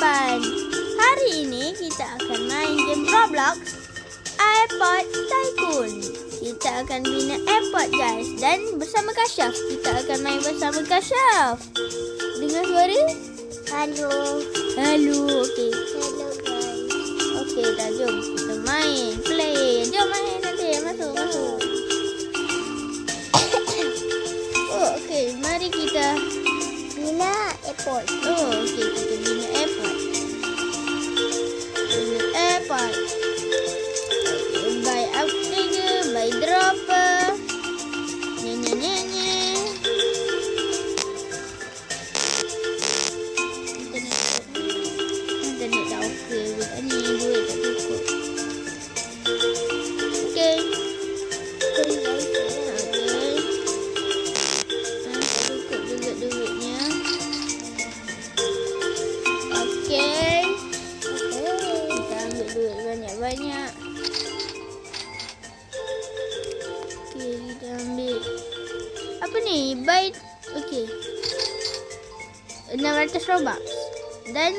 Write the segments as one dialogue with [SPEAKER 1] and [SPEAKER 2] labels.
[SPEAKER 1] kawan. Hari ini kita akan main game Roblox Airport Tycoon. Kita akan bina airport guys. Dan bersama Kasyaf. Kita akan main bersama Kasyaf. Dengar suara?
[SPEAKER 2] Halo.
[SPEAKER 1] Halo, okey.
[SPEAKER 2] Hello guys.
[SPEAKER 1] Okey, dah jom kita main. Play. Jom main nanti. Masuk. Oh, okey. Mari kita
[SPEAKER 2] Bina airport.
[SPEAKER 1] Oh, okey, kita bina airport. Bina airport. Okay, buy upgrader, buy dropper. Nye. Internet dah okey. Bukan ni, duit tak cukup. Okey. Okey. Tak cukup juga duitnya. Okey. Kita ambil duit banyak-banyak. Okey, kita ambil. Apa ni? Buy. Okey. 600 Robux. Dan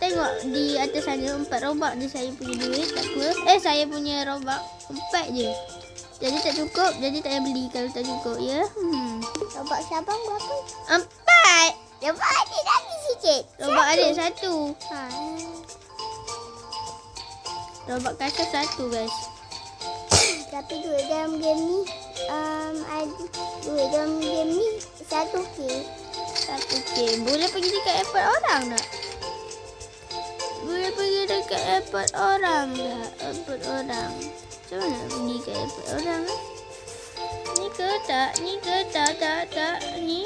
[SPEAKER 1] tengok di atas sana 4 Robux je saya punya duit. Tak apa. Saya punya Robux 4 je. Jadi tak cukup. Jadi tak payah beli kalau tak cukup ya.
[SPEAKER 2] Robot Syabang berapa?
[SPEAKER 1] 4.
[SPEAKER 2] Robot adik lagi sikit.
[SPEAKER 1] Robux adik 1.
[SPEAKER 2] Ha.
[SPEAKER 1] Robux Kasyaf 1 guys.
[SPEAKER 2] Tapi duit dalam game ni duit dalam game ni 1K.
[SPEAKER 1] 1K. Boleh pergi dekat airport orang tak? Boleh pergi dekat airport orang tak? Airport orang. Macam mana pergi ke airport orang? Ni ke tak? Ni ke tak? Tak. Ni.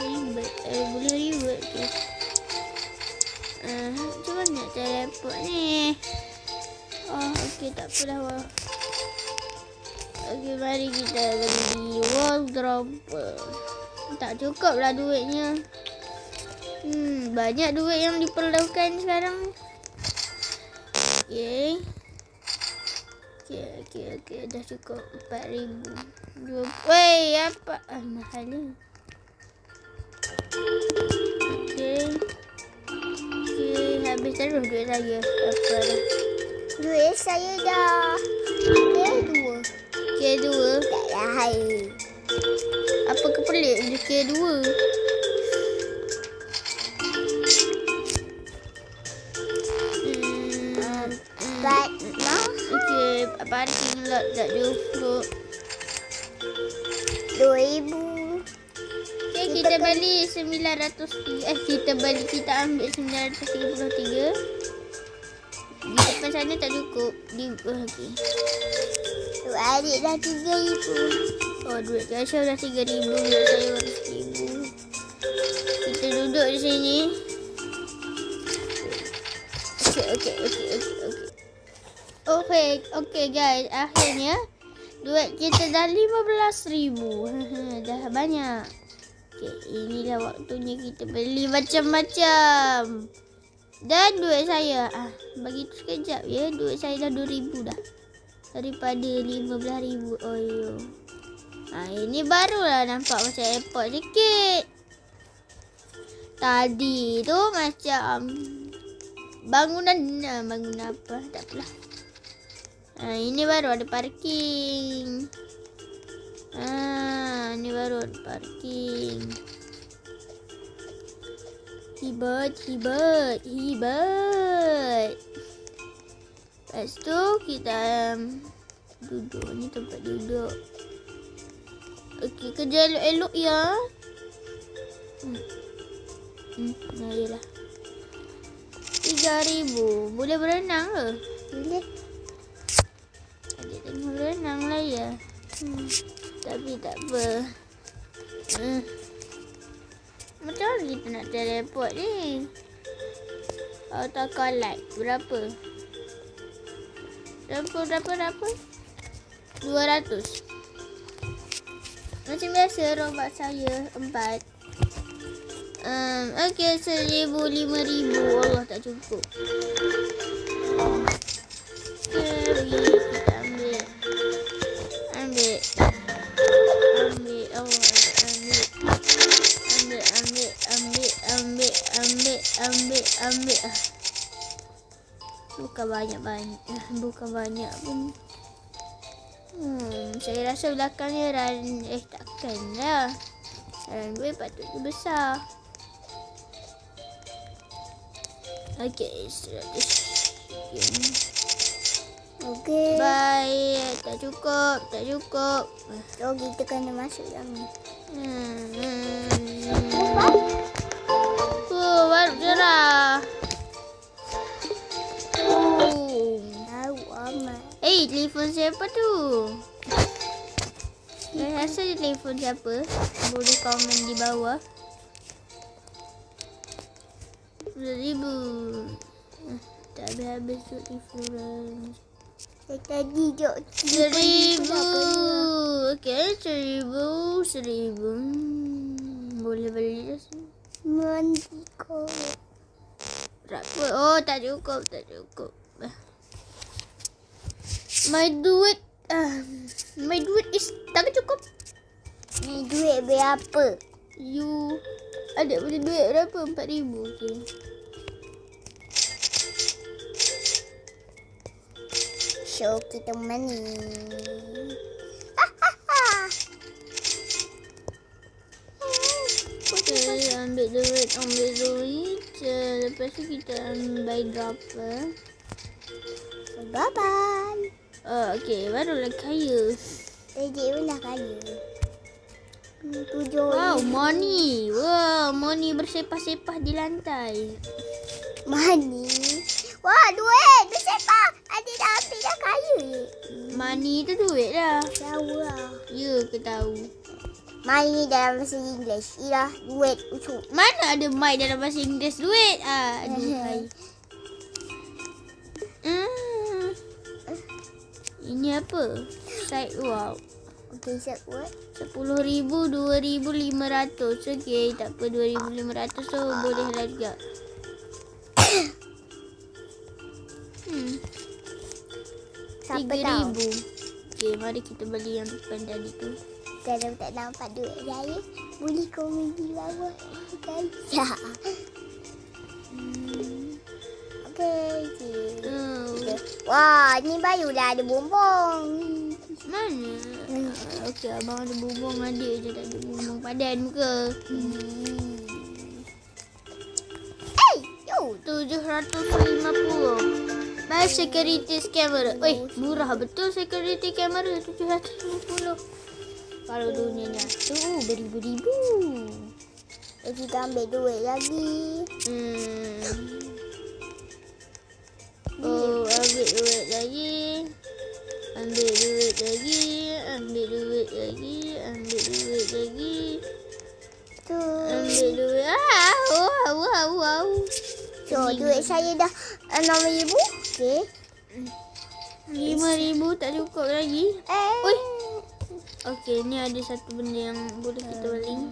[SPEAKER 1] Ribet. Boleh ribet ke? Macam mana nak cari airport ni? Oh, okey, tak apalah. Okey, mari kita beli wardrobe. Tak cukup lah duitnya. Banyak duit yang diperlukan sekarang. Okey. Okey. Dah cukup 4,000. Weh, apa? Mahal ni. Okey, habis terus duit saya. Apa dah?
[SPEAKER 2] Duit saya dah
[SPEAKER 1] K2.
[SPEAKER 2] tak lahir.
[SPEAKER 1] Apa kepelik je K2?
[SPEAKER 2] But no.
[SPEAKER 1] Okey, parking lot tak cukup.
[SPEAKER 2] 2,000.
[SPEAKER 1] Okey, kita beli 900. Kita ambil 933. Di depan sana tak cukup. Okey.
[SPEAKER 2] Duit adik dah 3,000.
[SPEAKER 1] Oh, duit Kasyaf dah 3,000. Duit saya baru 1,000. Kita duduk di sini. Okey guys. Akhirnya duit kita dah 15,000. Dah banyak. Okey, inilah waktunya kita beli macam-macam. Dan duit saya bagi tu sekejap ya. Duit saya dah 2,000 dah. Daripada 15,000. Oh yo. Ini barulah nampak macam airport sikit. Tadi tu macam bangunan apa? Tak apalah. Ini baru ada parking. Ini baru ada parking. Hebat. Lepas tu kita duduk. Ni tempat duduk. Okey, kerja elok-elok ya. Yalah. 3,000. Boleh berenang ke?
[SPEAKER 2] Boleh.
[SPEAKER 1] Adik tengah berenang lah ya. Tapi tak apa. Macam mana kita nak teleport ni? Autocollight berapa? Berapa? 200. Macam biasa Robux saya 4. Okey, 1,000, 5,000. Allah, tak cukup. Okey, kita ambil. Allah, ambil. Ambil. Bukan banyak-banyak. Bukan banyak pun. Saya rasa belakangnya takkan lah. Runway patutnya besar. Okay, 100.
[SPEAKER 2] Okey.
[SPEAKER 1] Baik, tak cukup.
[SPEAKER 2] So kita kena masuk dalam ni.
[SPEAKER 1] Baru cerah.
[SPEAKER 2] Tahu amat.
[SPEAKER 1] Telefon siapa tu? Saya rasa telefon siapa? Boleh komen di bawah. 10,000. Tak habis-habis tu telefon.
[SPEAKER 2] Saya tadi jok
[SPEAKER 1] 1,000. Okey, 1,000. Boleh beli dah sini.
[SPEAKER 2] Mandiko.
[SPEAKER 1] Berapa? Oh, tak cukup. My duit is tak cukup.
[SPEAKER 2] Ni duit berapa?
[SPEAKER 1] You ada punya duit berapa? 4,000. Okey.
[SPEAKER 2] Show kita money.
[SPEAKER 1] Okay, ambil duit. Lepas tu kita buy dropper.
[SPEAKER 2] Bye-bye.
[SPEAKER 1] Okay, barulah kaya.
[SPEAKER 2] Edik pun dah kaya. 7.
[SPEAKER 1] Wow, money. Money bersepah-sepah di lantai.
[SPEAKER 2] Money. Wah, duit. Bersepak. Adik dah ambil dah kaya.
[SPEAKER 1] Money tu duit dah.
[SPEAKER 2] Tahu lah.
[SPEAKER 1] Ya ke tahu?
[SPEAKER 2] Money dalam bahasa Inggeris ialah duit ucuk.
[SPEAKER 1] Mana ada mic dalam bahasa Inggeris duit? Aduh, hai. Ini apa? Sidewalk.
[SPEAKER 2] Okey, set what?
[SPEAKER 1] 10,000, 2,500. Okey, tak apa 2,500 so boleh lah juga.
[SPEAKER 2] Siapa tahu?
[SPEAKER 1] 3,000. Okey, mari kita beli yang depan tadi tu.
[SPEAKER 2] Kalau tak nampak duit saya, boleh komen di bawah. Guys. Ya. Okey. Wah, ni baru dah ada bombong.
[SPEAKER 1] Mana? Okey, abang ada bumbung, adik je tak ada bumbung. Padan muka.
[SPEAKER 2] Yo.
[SPEAKER 1] 750. Baik, security camera. Murah betul security camera 750. Kalau dunia ni tu beribu-ribu.
[SPEAKER 2] Kita ambil duit lagi.
[SPEAKER 1] Oh, ambil duit lagi. Ambil duit lagi. Ambil duit lagi. Ambil duit lagi.
[SPEAKER 2] Tu.
[SPEAKER 1] Ambil duit. Wow.
[SPEAKER 2] So, duit saya dah 6,000. Okey.
[SPEAKER 1] 5,000 tak cukup lagi.
[SPEAKER 2] Oi.
[SPEAKER 1] Okey, ni ada satu benda yang boleh kita beli.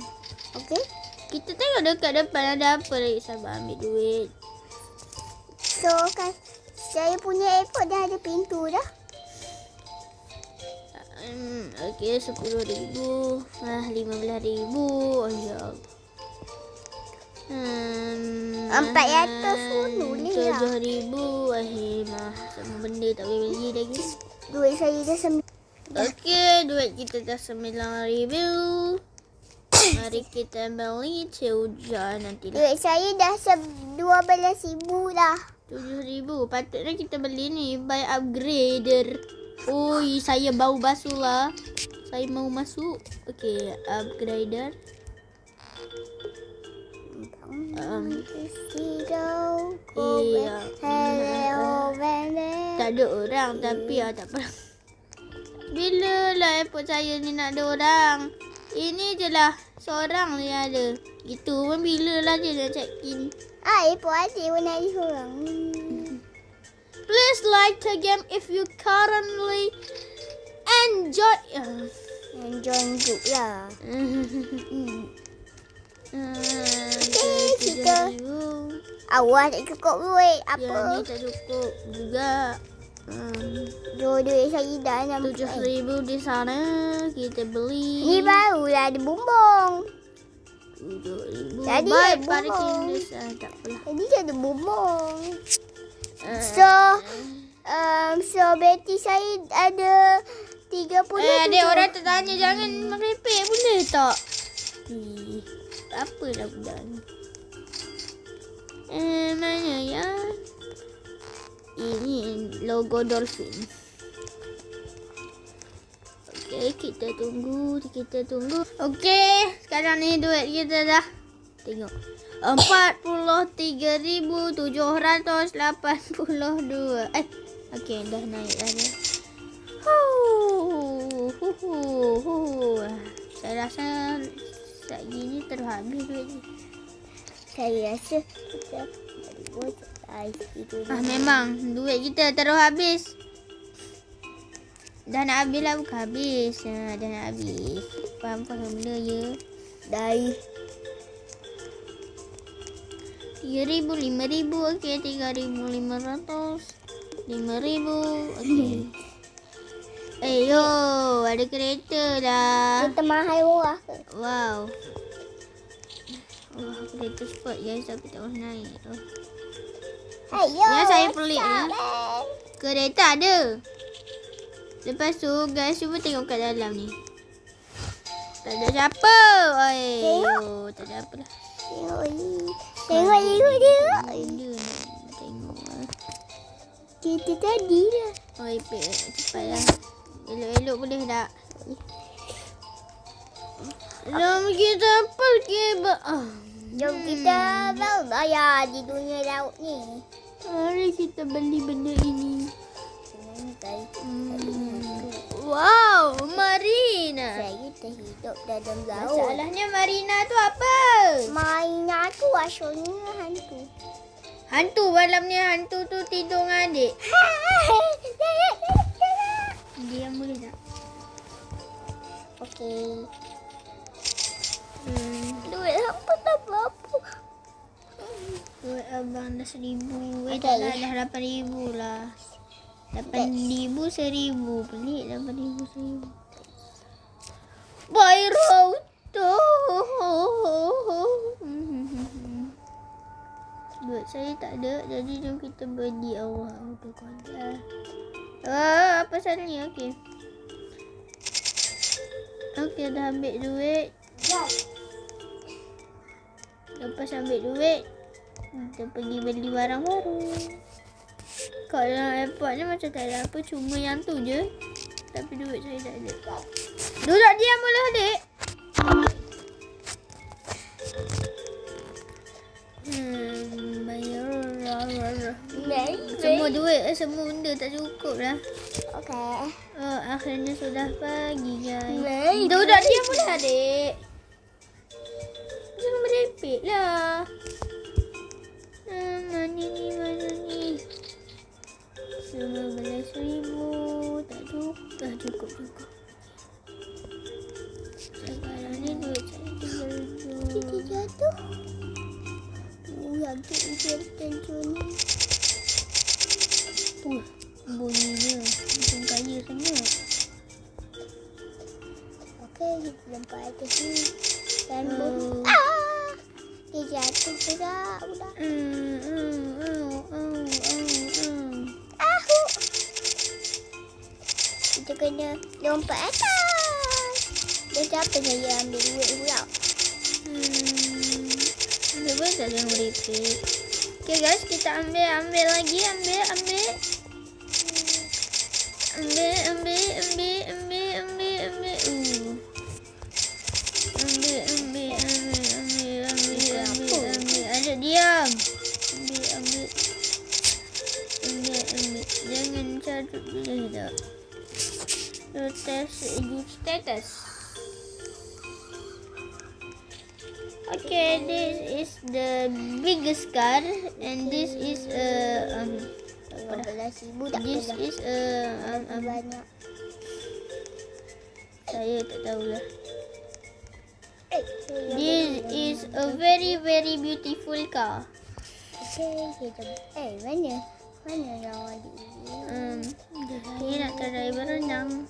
[SPEAKER 2] Okey.
[SPEAKER 1] Kita tengok dekat depan ada apa lagi. Sabar ambil duit.
[SPEAKER 2] So, kan saya punya airport dah ada pintu dah.
[SPEAKER 1] Okey, 10,000. 15,000. Oh ya.
[SPEAKER 2] 400 pun boleh lah.
[SPEAKER 1] 7,000. Sama benda tak boleh beli lagi.
[SPEAKER 2] Duit saya dah
[SPEAKER 1] Okey, duit kita dah 9,000. Mari kita beli hujan nanti lah.
[SPEAKER 2] duit saya dah 12,000 dah.
[SPEAKER 1] 7,000. Patutnya kita beli ni. Buy upgrader. Oi, saya bau basuh lah. Saya mau masuk. Okey, upgrader. Iya. Tak ada orang tapi tak apa. Bila lah airport saya ni nak ada orang? Ini je lah. Seorang ni ada. Itu pun bila lah dia nak check in.
[SPEAKER 2] Airport ada pun ada seorang.
[SPEAKER 1] Please like the game if you currently enjoy.
[SPEAKER 2] Enjoy group lah.
[SPEAKER 1] Okay,
[SPEAKER 2] kita. Awak tak cukup duit.
[SPEAKER 1] Yang ni
[SPEAKER 2] Apa?
[SPEAKER 1] tak cukup juga.
[SPEAKER 2] Duit saya dah
[SPEAKER 1] 7,000 di sana kita beli.
[SPEAKER 2] Ni barulah ada bumbung.
[SPEAKER 1] 7,000.
[SPEAKER 2] Tadi
[SPEAKER 1] Baik,
[SPEAKER 2] ada
[SPEAKER 1] parking
[SPEAKER 2] bohong.
[SPEAKER 1] desa. Tak apalah.
[SPEAKER 2] Tadi ada bubong.
[SPEAKER 1] Ah.
[SPEAKER 2] So Betty saya ada 30.
[SPEAKER 1] Adik orang tertanya jangan merepek boleh tak? Tak apalah budak ni. Mana ya? Ini logo dolphin. Okey, kita tunggu. Okey, sekarang ni duit kita dah. Tengok. 43,782. Okey, dah naik dah dia. Saya rasa saat gini terus habis duit ni.
[SPEAKER 2] Saya rasa kita buat ais itu.
[SPEAKER 1] Memang duit kita terus habis. Dah nak habis lah, bukan habis. Dah nak habis. Faham benda ya.
[SPEAKER 2] Dari
[SPEAKER 1] 3,000, 5,000. Okey, 3,500. 5,000. Okey. Yo, ada kereta dah.
[SPEAKER 2] kereta mahal murah ke?
[SPEAKER 1] Wow. Wah, kereta sport guys, tapi tak boleh naik.
[SPEAKER 2] Ayo.
[SPEAKER 1] Ya, saya pelik ya.
[SPEAKER 2] sabar.
[SPEAKER 1] Kereta ada. Lepas tu guys, cuba tengok kat dalam ni. Tak ada siapa. Yo, tak ada apa lah.
[SPEAKER 2] Tengok dia.
[SPEAKER 1] Benda nak tengok.
[SPEAKER 2] Kita tadi lah.
[SPEAKER 1] Cepat lah. Elok-elok boleh tak? Jom kita pergi.
[SPEAKER 2] Jom kita baru bayar di dunia laut ni.
[SPEAKER 1] Mari kita beli benda ini.
[SPEAKER 2] Saya
[SPEAKER 1] Wow, Marina.
[SPEAKER 2] terhidup dalam laut.
[SPEAKER 1] Masalahnya Marina tu apa?
[SPEAKER 2] Mainan tu asalnya hantu.
[SPEAKER 1] Hantu malamnya hantu tu tidur dengan adik. Diam boleh tak?
[SPEAKER 2] Okey.
[SPEAKER 1] Duit apa tak apa. Duit abang dah 1,000.
[SPEAKER 2] Okey.
[SPEAKER 1] Tak lah, dah 8,000 lah. 8,000 1,000. Pelik 8,000 1,000. Bayroto. Duit saya tak ada, jadi jom kita beli awal untuk konten. Apa salah ni? Okey. Okey, dah ambil duit. Lepas ambil duit, kita pergi beli barang baru. Kat dalam airport ni macam tak ada apa, cuma yang tu je. Tapi duit saya tak ada. Duduk diam boleh adik? Bayar. Semua duit, semua benda tak cukup lah.
[SPEAKER 2] Okey.
[SPEAKER 1] Akhirnya sudah pagi guys.
[SPEAKER 2] Baik.
[SPEAKER 1] Duduk diam boleh adik? Jangan merepek lah. Mana ni? 15,000. Tak cukup. Dah cukup. Sekarang ni duit saya
[SPEAKER 2] Kita
[SPEAKER 1] 3,000.
[SPEAKER 2] jatuh. Yang tu ujian tension ni.
[SPEAKER 1] Bunyinya macam kaya sangat.
[SPEAKER 2] Okey, kita lempar atas ni. Dan
[SPEAKER 1] Oh.
[SPEAKER 2] dia jatuh pula. Kita kena lompat atas. Dan siapa saya ambil duit pula?
[SPEAKER 1] Ambil boleh tak jangan merepek. Okay guys, kita ambil lagi. Ambil. Ada diam. Ambil. Jangan carut dulu dah. Status. Okay, this is the biggest car and this is
[SPEAKER 2] 15,000 tak
[SPEAKER 1] this
[SPEAKER 2] pernah.
[SPEAKER 1] is
[SPEAKER 2] Banyak.
[SPEAKER 1] saya tak tahulah.
[SPEAKER 2] Saya
[SPEAKER 1] This is a very very beautiful car.
[SPEAKER 2] Okey, kita mana? Mana yang adik ni?
[SPEAKER 1] Saya nak try berenang.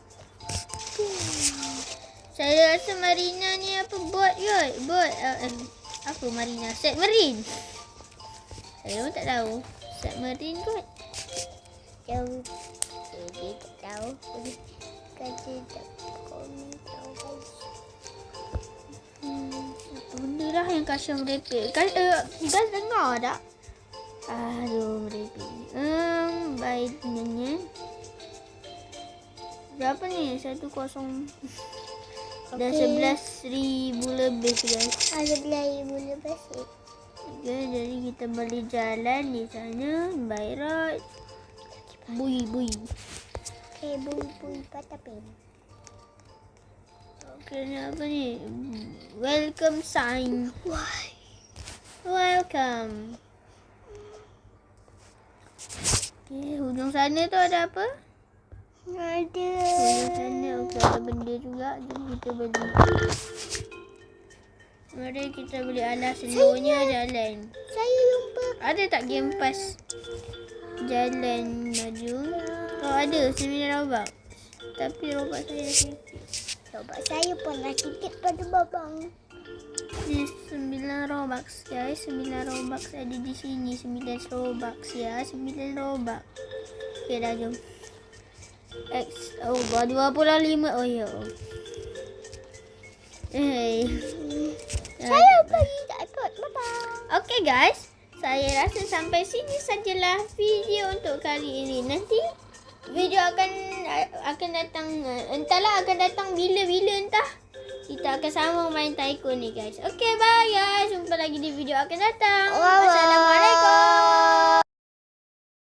[SPEAKER 1] Saya rasa Marina ni apa bot ke? Apa Marina? Submarine. Saya pun tak tahu. Submarine kot.
[SPEAKER 2] Tahu. Dia tak tahu. Kata tak komen tahu guys.
[SPEAKER 1] Apa benda lah yang Kasha merepek. Guys dengar tak? Aduh merepek ni. Baiknya. Berapa ni? 10. Dah 11,000 lebih guys.
[SPEAKER 2] Ada belajar mula basi.
[SPEAKER 1] Okay, jadi kita boleh jalan di sana. By road. Bui.
[SPEAKER 2] Okay, bui patapin.
[SPEAKER 1] Okay, ni apa ni? Welcome sign.
[SPEAKER 2] Why?
[SPEAKER 1] Welcome. Okay, hujung sana tu ada apa?
[SPEAKER 2] Ada.
[SPEAKER 1] Hujung sana okay, ada benda juga. Jadi kita boleh. Mari kita boleh alas seluruhnya jalan.
[SPEAKER 2] Saya lupa.
[SPEAKER 1] Ada tak game pass? Jalan maju. Oh ada 9 Robux. Tapi Robux saya dah sikit.
[SPEAKER 2] Coba saya pun dah titip pada babang.
[SPEAKER 1] Ni 9 Robux guys. 9 Robux ada di sini. 9 Robux ya. 9 Robux. Okay dah jom. X. Oh 25. Oh ya.
[SPEAKER 2] Saya pergi tak ikut babang.
[SPEAKER 1] Okay guys. Saya rasa sampai sini sajalah video untuk kali ini. Nanti video akan datang, entahlah akan datang bila-bila entah. Kita akan sambung main Tycoon ni guys. Okay bye guys. Jumpa lagi di video akan datang. Wassalamualaikum.